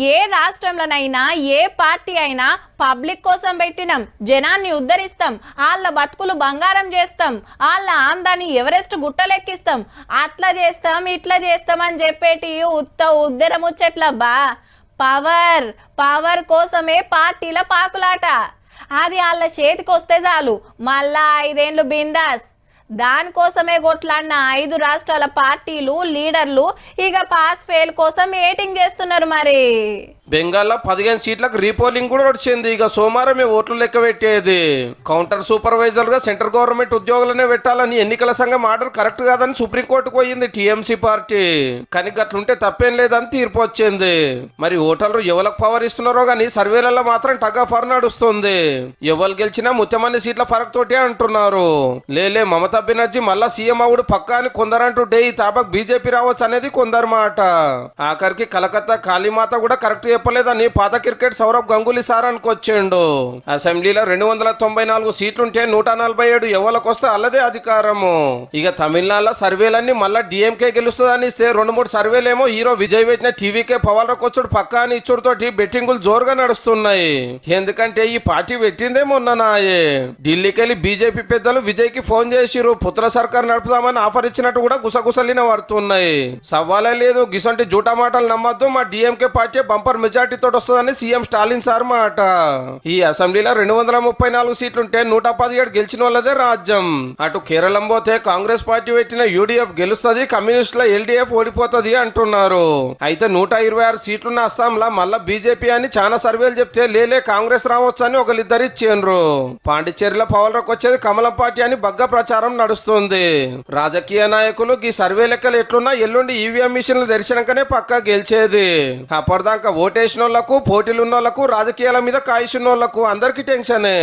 ఏ రాష్ట్రంలోనైనా ఏ party అయినా public కోసం పెట్టినాం, జనాన్ని ఉద్ధరిస్తాం, వాళ్ళ బతుకులు బంగారం చేస్తాం, వాళ్ళ ఆందాన్ని ఎవరెస్ట్ గుట్టలెక్కిస్తాం, అట్లా చేస్తాం ఇట్లా చేస్తాం అని చెప్పేటి ఉద్దరం ముచ్చట్లబ్బా. పవర్ పవర్ కోసమే పార్టీల పాకులాట. అది వాళ్ళ చేతికి వస్తే చాలు మళ్ళా 5 ఏళ్ళు బిందాస్. దానికోసమే కొట్లాడిన 5 రాష్ట్రాల పార్టీలు లీడర్లు ఇక పాస్ ఫెయిల్ కోసం ఏటింగ్ చేస్తున్నారు. మరి బెంగాల్లో 15 సీట్లకు రీపోలింగ్ కూడా వచ్చింది. ఇక సోమవారమే ఓట్లు లెక్క పెట్టేది. కౌంటర్ సూపర్వైజర్ గా సెంట్రల్ గవర్నమెంట్ ఉద్యోగులనే పెట్టాలని ఎన్నికల సంఘం ఆర్డర్ కరెక్ట్ కాదని సుప్రీంకోర్టుకు పోయింది టీఎంసీ పార్టీ. కానీ గట్లుంటే తప్పేం లేదని తీర్పు వచ్చింది. మరి ఓటర్లు ఎవరికి పవర్ ఇస్తున్నారో గానీ సర్వేలలో మాత్రం టగ్ ఆఫ్ వార్ నడుస్తుంది. ఎవరు గెలిచినా ముత్యమన్ని సీట్ల ఫరక్ తోటే అంటున్నారు. లేలే మమతా బెనర్జీ మళ్ళా సీఎం అవుడు పక్కా అని కొందరంటుంటే ఈ తాపక్ బీజేపీ రావచ్చు అనేది కొందరు మాట. ఆఖరికి కలకత్తా కాళీమాత కూడా కరెక్ట్ చెప్పలేదని పాత క్రికెట్ సౌరవ్ గంగూలీ సార్ అనుకొచ్చిండు. అసెంబ్లీలో 294 సీట్లుంటే 147 ఎవరికి వస్తే అల్లదే అధికారము. ఇక తమిళనాడులో సర్వేలన్నీ మళ్ళా డిఎంకే గెలుస్తుందని ఇస్తే 2-3 సర్వేలేమో హీరో విజయ్ పెట్టిన టీవీకే పవర్లోకి వచ్చుడు పక్కా అని ఇచ్చుడుతోటి బెట్టింగులు జోరుగా నడుస్తున్నాయి. ఎందుకంటే ఈ పార్టీ పెట్టిందే మొన్న నాయే. ఢిల్లీకి వెళ్ళి బీజేపీ పెద్దలు విజయ్ కి ఫోన్ చేసిరు, పుత్ర సర్కార్ నడుపుదామని ఆఫర్ ఇచ్చినట్టు కూడా గుసగుసలిన పడుతున్నాయి. సవాలే లేదు, గిసంటి జూటా మాటలు నమ్మద్దు, మా డిఎంకే పార్టీ బంపర్ మెజార్టీ తోటి వస్తుందని సీఎం స్టాలిన్ సార్ మాట. ఈ అసెంబ్లీలో 234 సీట్లుంటే 117 గెలిచిన వాళ్ళదే రాజ్యం. అటు కేరళం పోతే కాంగ్రెస్ పార్టీ పెట్టిన యూడీఎఫ్ గెలుస్తుంది, కమ్యూనిస్టుల ఎల్డీఎఫ్ ఓడిపోతుంది అంటున్నారు. అయితే 126 సీట్లున్న అస్సాంలో మళ్ళా బీజేపీ అని చాలా సర్వేలు చెప్తే లేలే కాంగ్రెస్ రావచ్చు అని ఒకరిద్దరు ఇచ్చిండ్రు. పాండిచ్చేరిలో పవర్లోకి వచ్చేది కమలం పార్టీ అని బగ్గా ప్రచారం నడుస్తుంది. రాజకీయ నాయకులు ఈ సర్వే లెక్కలు ఎట్లున్నా ఎల్లుండి ఈవీఎం మిషన్లు తెరిచినాకనే పక్కా గెలిచేది. అప్పటిదాకా ఓటేసిన వాళ్ళకు, పోటీలున్న వాళ్ళకు, రాజకీయాల మీద కాయిస్తున్న వాళ్ళకు అందరికి టెన్షనే.